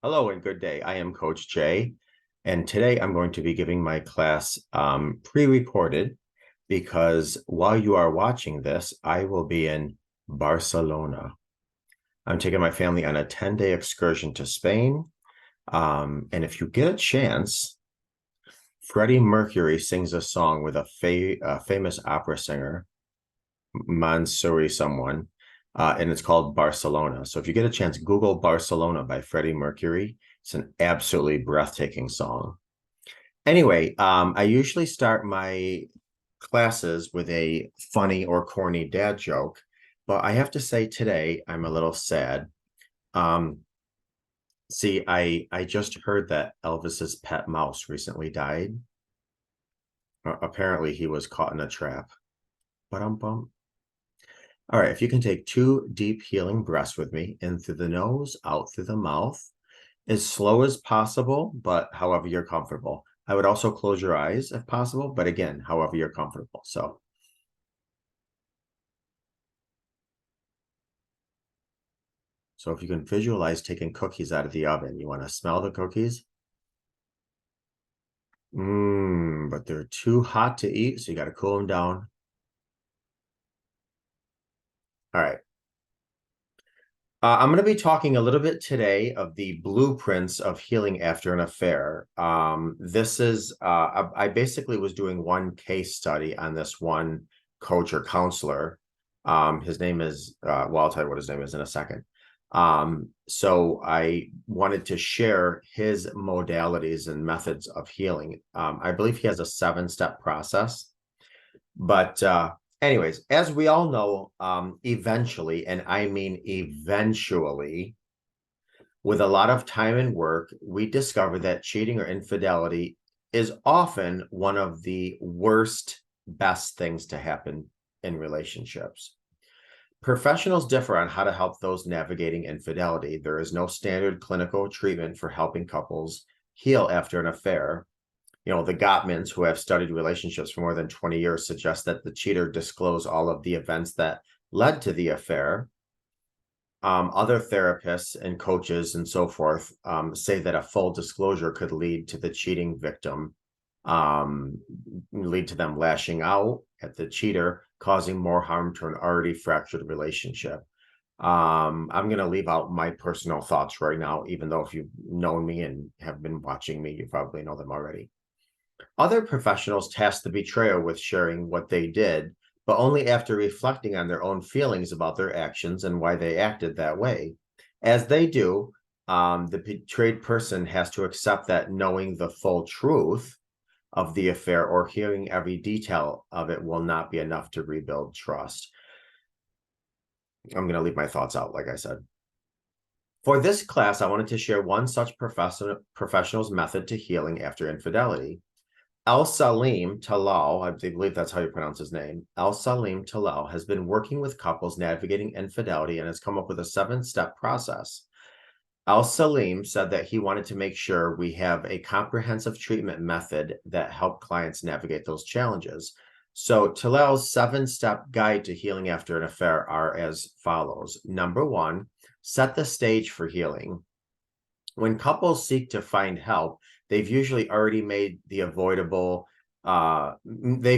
Hello and good day. I am Coach Jay, and today I'm going to be giving my class pre-recorded because while you are watching this, I will be in Barcelona. I'm taking my family on a 10-day excursion to Spain. And if you get a chance, Freddie Mercury sings a song with a famous opera singer, Mansouri someone, and it's called Barcelona. So if you get a chance, Google Barcelona by Freddie Mercury. It's an absolutely breathtaking song. Anyway, I usually start my classes with a funny or corny dad joke, but I have to say today I'm a little sad. Um, see, I just heard that Elvis's pet mouse recently died. Apparently, he was caught in a trap. But bum. All right, if you can take two deep healing breaths with me, in through the nose, out through the mouth, as slow as possible, but however you're comfortable. I would also close your eyes if possible, but again, however you're comfortable. So if you can visualize taking cookies out of the oven, you want to smell the cookies. But they're too hot to eat, so you got to cool them down. All right. I'm going to be talking a little bit today of the blueprints of healing after an affair. I basically was doing one case study on this one coach or counselor. His name is, I'll tell you what his name is in a second. So I wanted to share his modalities and methods of healing. I believe he has a 7-step process, but anyways, as we all know, eventually, and I mean eventually, with a lot of time and work, we discover that cheating or infidelity is often one of the worst, best things to happen in relationships. Professionals differ on how to help those navigating infidelity. There is no standard clinical treatment for helping couples heal after an affair. The Gottmans, who have studied relationships for more than 20 years, suggest that the cheater disclose all of the events that led to the affair. Other therapists and coaches and so forth say that a full disclosure could lead to the cheating victim, lead to them lashing out at the cheater, causing more harm to an already fractured relationship. I'm going to leave out my personal thoughts right now, even though if you've known me and have been watching me, you probably know them already. Other professionals task the betrayer with sharing what they did, but only after reflecting on their own feelings about their actions and why they acted that way. As they do, the betrayed person has to accept that knowing the full truth of the affair or hearing every detail of it will not be enough to rebuild trust. I'm going to leave my thoughts out, like I said. For this class, I wanted to share one such professional's method to healing after infidelity. Al-Salim Talal, I believe that's how you pronounce his name. Al-Salim Talal has been working with couples navigating infidelity and has come up with a 7-step process. Al-Salim said that he wanted to make sure we have a comprehensive treatment method that helped clients navigate those challenges. So Talal's 7-step guide to healing after an affair are as follows. Number 1, set the stage for healing. When couples seek to find help, they've usually already made they've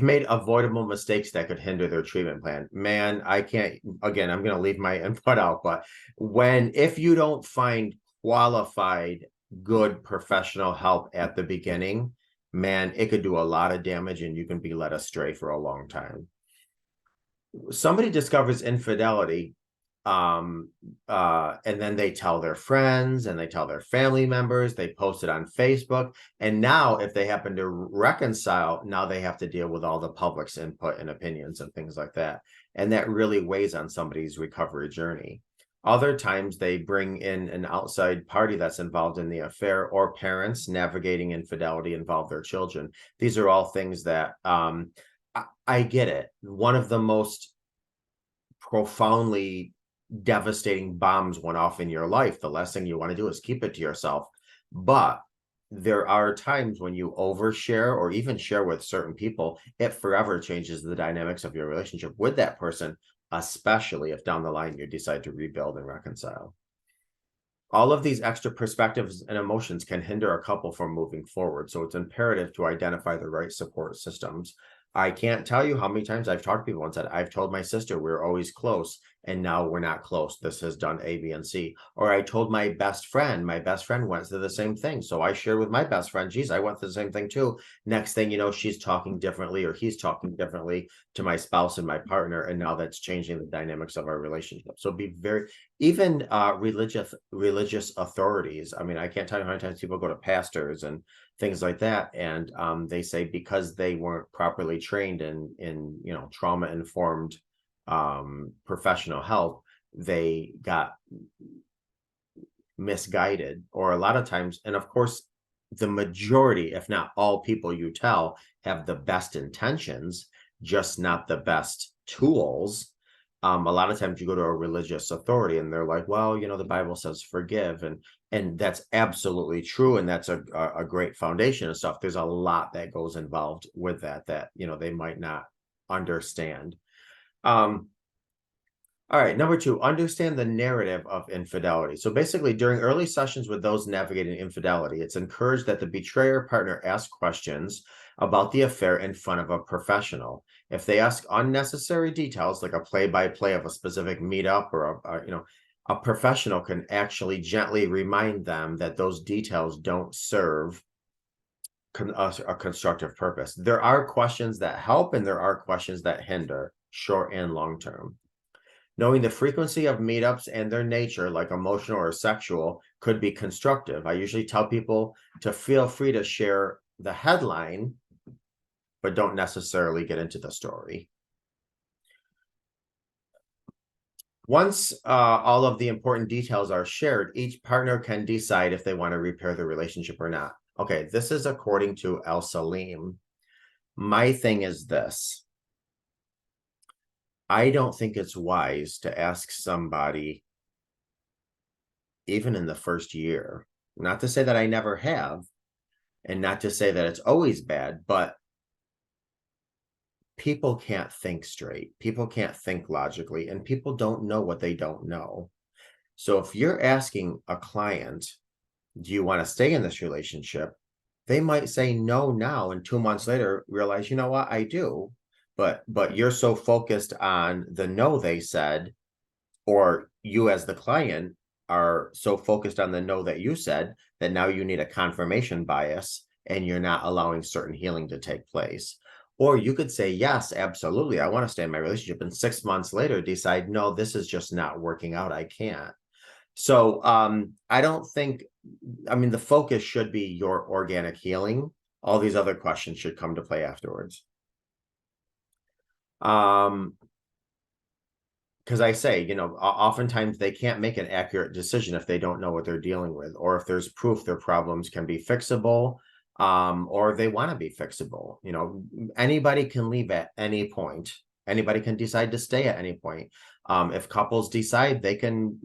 made avoidable mistakes that could hinder their treatment plan. Man, I'm going to leave my input out, but if you don't find qualified, good professional help at the beginning, man, it could do a lot of damage and you can be led astray for a long time. Somebody discovers infidelity, and then they tell their friends and they tell their family members, they post it on Facebook, and now if they happen to reconcile, now they have to deal with all the public's input and opinions and things like that, and that really weighs on somebody's recovery journey. Other times they bring in an outside party that's involved in the affair, or parents navigating infidelity involve their children. These are all things that I get it. One of the most profoundly devastating bombs went off in your life. The last thing you want to do is keep it to yourself. But there are times when you overshare or even share with certain people, it forever changes the dynamics of your relationship with that person, especially if down the line you decide to rebuild and reconcile. All of these extra perspectives and emotions can hinder a couple from moving forward. So it's imperative to identify the right support systems. I can't tell you how many times I've talked to people and said, I've told my sister we're always close, and now we're not close. This has done A, B, and C. Or I told my best friend went through the same thing. So I shared with my best friend, geez, I went through the same thing too. Next thing you know, she's talking differently, or he's talking differently to my spouse and my partner. And now that's changing the dynamics of our relationship. So be very, even religious authorities. I mean, I can't tell you how many times people go to pastors and things like that, and they say because they weren't properly trained in trauma informed professional health, they got misguided. Or a lot of times, and of course the majority, if not all people you tell, have the best intentions, just not the best tools. A lot of times you go to a religious authority and they're like, well, the Bible says forgive, and that's absolutely true, and that's a great foundation and stuff. There's a lot that goes involved with that they might not understand. All right, number two, understand the narrative of infidelity. So basically, during early sessions with those navigating infidelity, it's encouraged that the betrayer partner ask questions about the affair in front of a professional. If they ask unnecessary details, like a play-by-play of a specific meetup, or a professional can actually gently remind them that those details don't serve a constructive purpose. There are questions that help, and there are questions that hinder, short and long term. Knowing the frequency of meetups and their nature, like emotional or sexual, could be constructive. I usually tell people to feel free to share the headline, but don't necessarily get into the story. Once all of the important details are shared, each partner can decide if they want to repair the relationship or not. Okay, this is according to El Salim. My thing is this. I don't think it's wise to ask somebody, even in the first year, not to say that I never have, and not to say that it's always bad, but people can't think straight. People can't think logically, and people don't know what they don't know. So if you're asking a client, do you want to stay in this relationship? They might say no now, and 2 months later realize, you know what, I do. But you're so focused on the no they said, or you as the client are so focused on the no that you said, that now you need a confirmation bias and you're not allowing certain healing to take place. Or you could say, yes, absolutely, I want to stay in my relationship, and 6 months later decide, no, this is just not working out, I can't. So I don't think, the focus should be your organic healing. All these other questions should come to play afterwards. Because I say, oftentimes they can't make an accurate decision if they don't know what they're dealing with, or if there's proof their problems can be fixable, or they want to be fixable. Anybody can leave at any point. Anybody can decide to stay at any point. If couples decide, they can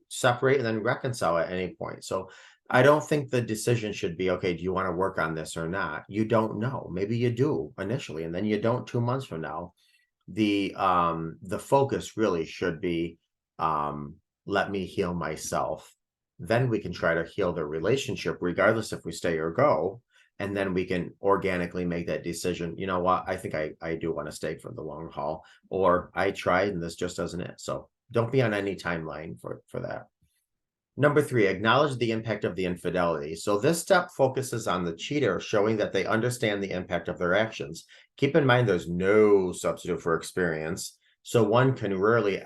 separate and then reconcile at any point. So I don't think the decision should be, okay, do you want to work on this or not? You don't know. Maybe you do initially, and then you don't 2 months from now. The focus really should be, let me heal myself. Then we can try to heal the relationship, regardless if we stay or go. And then we can organically make that decision. You know what? I think I do want to stay for the long haul, or I tried and this just doesn't it. So don't be on any timeline for that. Number three, acknowledge the impact of the infidelity. So this step focuses on the cheater showing that they understand the impact of their actions. Keep in mind, there's no substitute for experience. So one can rarely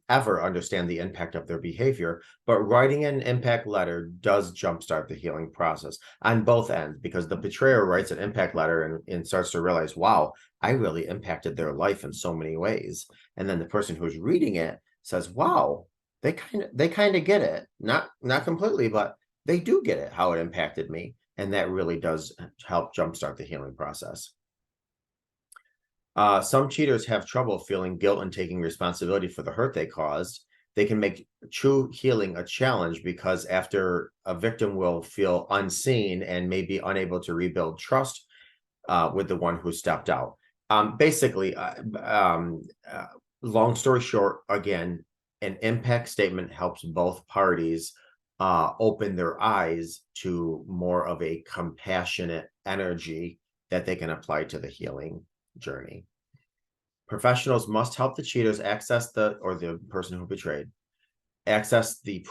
ever understand the impact of their behavior, but writing an impact letter does jumpstart the healing process on both ends, because the betrayer writes an impact letter and starts to realize, wow, I really impacted their life in so many ways. And then the person who's reading it says, wow, they kind of get it, not completely, but they do get it, how it impacted me. And that really does help jumpstart the healing process. Some cheaters have trouble feeling guilt and taking responsibility for the hurt they caused. They can make true healing a challenge, because after a victim will feel unseen and may be unable to rebuild trust with the one who stepped out. Basically, long story short, again, an impact statement helps both parties open their eyes to more of a compassionate energy that they can apply to the healing journey. Professionals must help the cheaters access the person who betrayed access and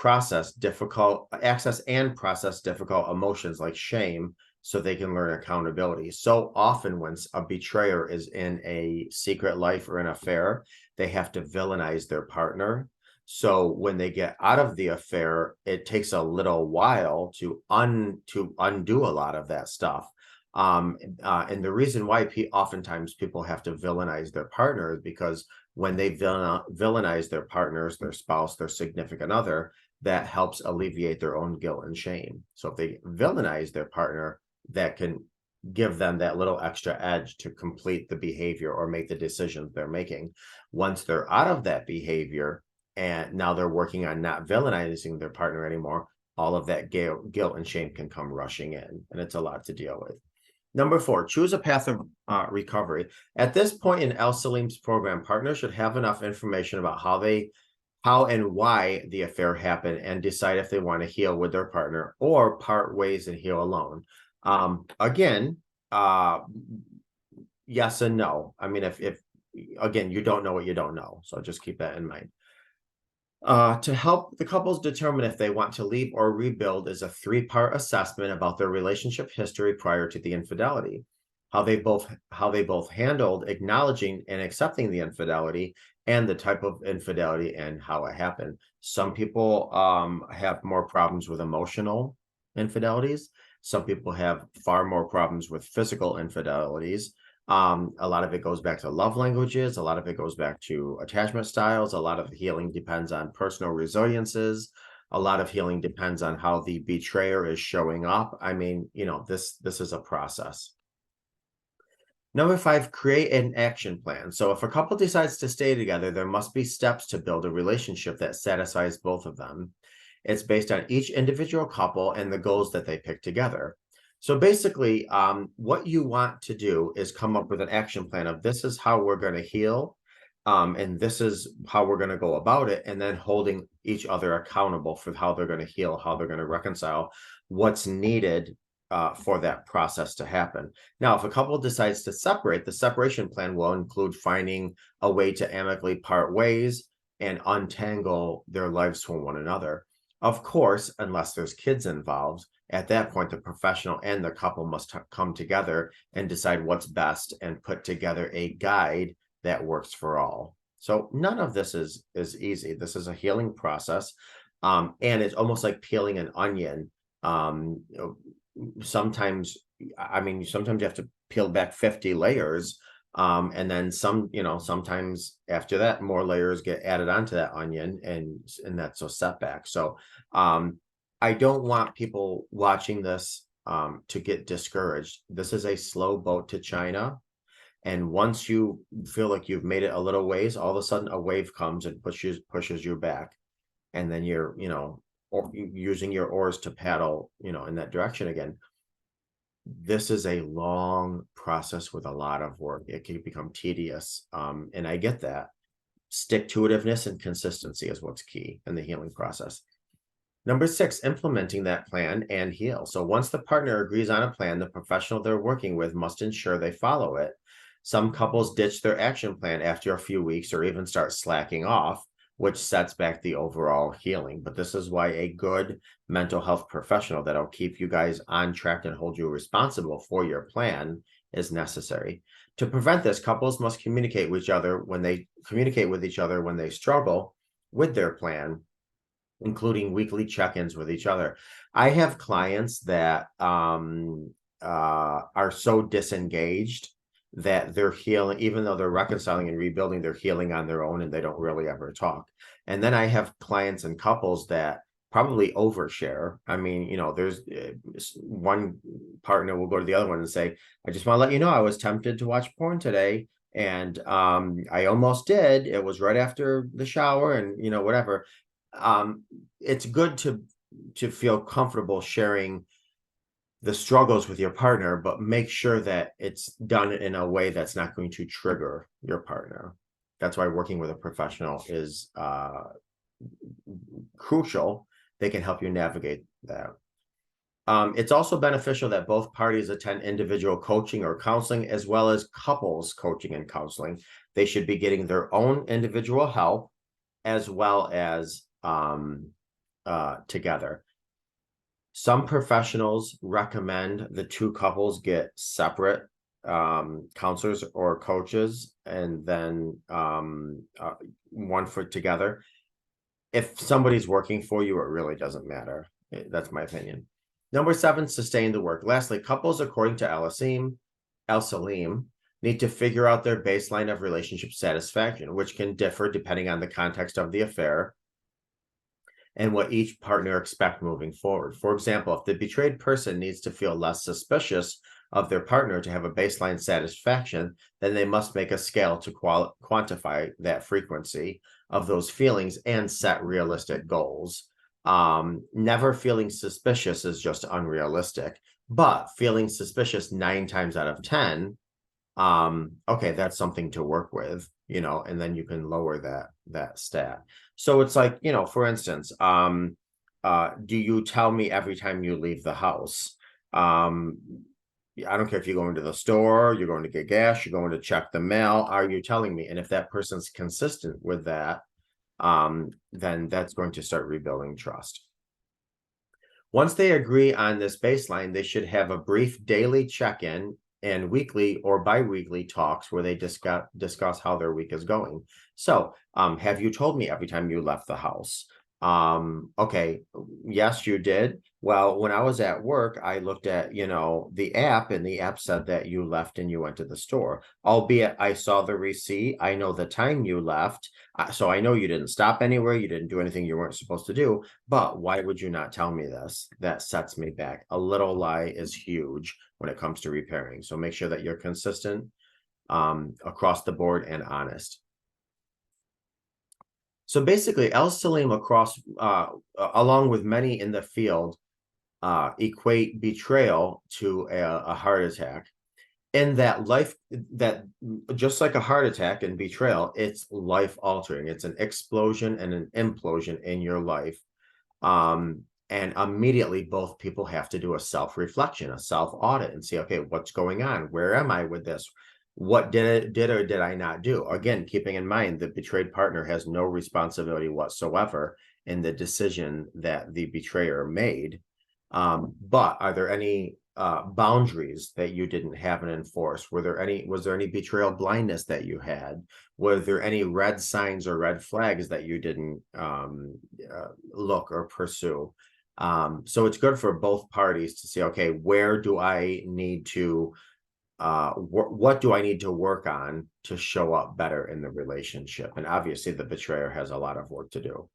process difficult emotions like shame so they can learn accountability. So often when a betrayer is in a secret life or an affair, they have to villainize their partner. So when they get out of the affair, it takes a little while to undo a lot of that stuff. And the reason why oftentimes people have to villainize their partner is because when they villainize their partners, their spouse, their significant other, that helps alleviate their own guilt and shame. So if they villainize their partner, that can give them that little extra edge to complete the behavior or make the decisions they're making. Once they're out of that behavior and now they're working on not villainizing their partner anymore, all of that guilt and shame can come rushing in, and it's a lot to deal with. Number 4, choose a path of recovery. At this point in El Salim's program, partners should have enough information about how and why the affair happened and decide if they want to heal with their partner or part ways and heal alone. Again, yes and no. I mean, if again, you don't know what you don't know, so just keep that in mind. To help the couples determine if they want to leave or rebuild is a 3-part assessment about their relationship history prior to the infidelity, how they both handled acknowledging and accepting the infidelity, and the type of infidelity and how it happened. Some people have more problems with emotional infidelities. Some people have far more problems with physical infidelities. A lot of it goes back to love languages. A lot of it goes back to attachment styles. A lot of healing depends on personal resiliences. A lot of healing depends on how the betrayer is showing up. I mean, this is a process. Number 5, create an action plan. So if a couple decides to stay together, there must be steps to build a relationship that satisfies both of them. It's based on each individual couple and the goals that they pick together. So basically, what you want to do is come up with an action plan of this is how we're going to heal, and this is how we're going to go about it, and then holding each other accountable for how they're going to heal, how they're going to reconcile, what's needed for that process to happen. Now, if a couple decides to separate, the separation plan will include finding a way to amicably part ways and untangle their lives from one another. Of course, unless there's kids involved, at that point, the professional and the couple must come together and decide what's best and put together a guide that works for all. So none of this is easy. This is a healing process, and it's almost like peeling an onion. Sometimes you have to peel back 50 layers, and then sometimes after that more layers get added onto that onion, and that's a setback. So I don't want people watching this to get discouraged. This is a slow boat to China, and once you feel like you've made it a little ways, all of a sudden a wave comes and pushes you back, and then you're using your oars to paddle in that direction again. This is a long process with a lot of work. It can become tedious, and I get that. Stick-to-itiveness and consistency is what's key in the healing process. Number 6, implementing that plan and heal. So once the partner agrees on a plan, the professional they're working with must ensure they follow it. Some couples ditch their action plan after a few weeks or even start slacking off, which sets back the overall healing. But this is why a good mental health professional that'll keep you guys on track and hold you responsible for your plan is necessary. To prevent this, couples must communicate with each other when they struggle with their plan, including weekly check-ins with each other. I have clients that are so disengaged that they're healing, even though they're reconciling and rebuilding, they're healing on their own and they don't really ever talk. And then I have clients and couples that probably overshare. I mean, there's one partner will go to the other one and say, I just want to let you know, I was tempted to watch porn today. And I almost did. It was right after the shower and, whatever. It's good to feel comfortable sharing the struggles with your partner, but make sure that it's done in a way that's not going to trigger your partner. That's why working with a professional is crucial, they can help you navigate that. It's also beneficial that both parties attend individual coaching or counseling, as well as couples coaching and counseling. They should be getting their own individual help as well as together. Some professionals recommend the two couples get separate counselors or coaches, and then one for together. If somebody's working for you, it really doesn't matter. That's my opinion. Number 7, sustain the work. Lastly, couples, according to Al-Salim, need to figure out their baseline of relationship satisfaction, which can differ depending on the context of the affair and what each partner expects moving forward. For example, if the betrayed person needs to feel less suspicious of their partner to have a baseline satisfaction, then they must make a scale to quantify that frequency of those feelings and set realistic goals. Never feeling suspicious is just unrealistic, but feeling suspicious 9 times out of 10, okay, that's something to work with, and then you can lower that stat. So it's like, for instance, do you tell me every time you leave the house? I don't care if you're going to the store, you're going to get gas, you're going to check the mail. Are you telling me? And if that person's consistent with that, then that's going to start rebuilding trust. Once they agree on this baseline, they should have a brief daily check-in and weekly or bi-weekly talks where they discuss how their week is going. So, have you told me every time you left the house? Okay, yes, you did. Well, when I was at work, I looked at, the app, and the app said that you left and you went to the store. Albeit I saw the receipt, I know the time you left. So I know you didn't stop anywhere, you didn't do anything you weren't supposed to do, but why would you not tell me this? That sets me back. A little lie is huge when it comes to repairing. So make sure that you're consistent across the board and honest. So basically, Al-Salim along with many in the field, equate betrayal to a heart attack. In that just like a heart attack and betrayal, it's life altering. It's an explosion and an implosion in your life. And immediately both people have to do a self-reflection, a self-audit, and see, okay, what's going on? Where am I with this? What did or did I not do? Again, keeping in mind the betrayed partner has no responsibility whatsoever in the decision that the betrayer made. But are there any boundaries that you didn't have and enforce? Was there any betrayal blindness that you had? Were there any red signs or red flags that you didn't look or pursue? So it's good for both parties to see, okay, where do I need to what do I need to work on to show up better in the relationship? And obviously the betrayer has a lot of work to do.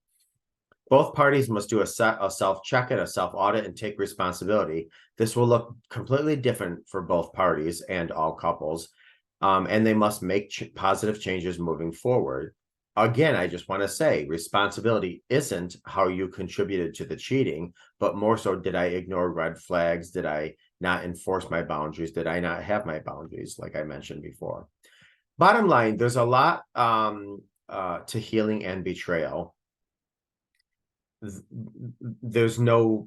Both parties must do a self-check-in, a self-audit, and take responsibility. This will look completely different for both parties and all couples, and they must make positive changes moving forward. Again, I just want to say responsibility isn't how you contributed to the cheating, but more so, did I ignore red flags? Did I not enforce my boundaries? Did I not have my boundaries, like I mentioned before? Bottom line, there's a lot to healing and betrayal. There's no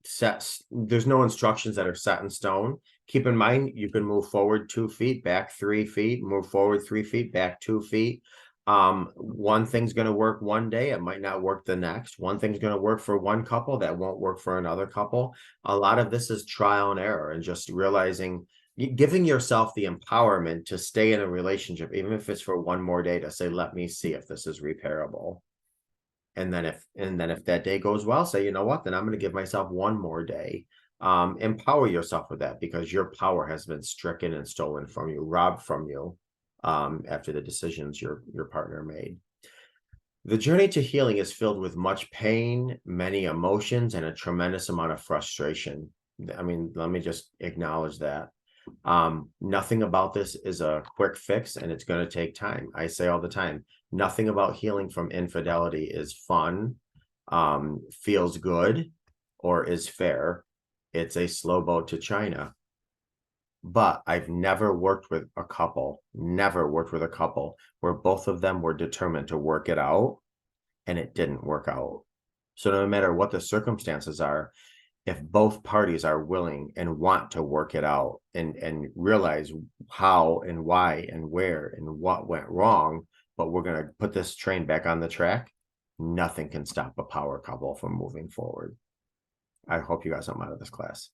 instructions that are set in stone. Keep in mind, you can move forward 2 feet, back 3 feet, move forward 3 feet, back 2 feet. One thing's going to work one day, it might not work the next. One thing's going to work for one couple that won't work for another couple. A lot of this is trial and error, and just realizing, giving yourself the empowerment to stay in a relationship, even if it's for one more day, to say, let me see if this is repairable. And then if that day goes well, say, you know what, then I'm going to give myself one more day. Empower yourself with that, because your power has been stricken and stolen from you, robbed from you, after the decisions your partner made. The journey to healing is filled with much pain, many emotions, and a tremendous amount of frustration. I mean, let me just acknowledge that. Nothing about this is a quick fix, and it's going to take time. I say all the time, nothing about healing from infidelity is fun, feels good, or is fair. It's a slow boat to China. But I've never worked with a couple where both of them were determined to work it out and it didn't work out. So no matter what the circumstances are, if both parties are willing and want to work it out and realize how and why and where and what went wrong, but we're going to put this train back on the track, nothing can stop a power couple from moving forward. I hope you got something out of this class.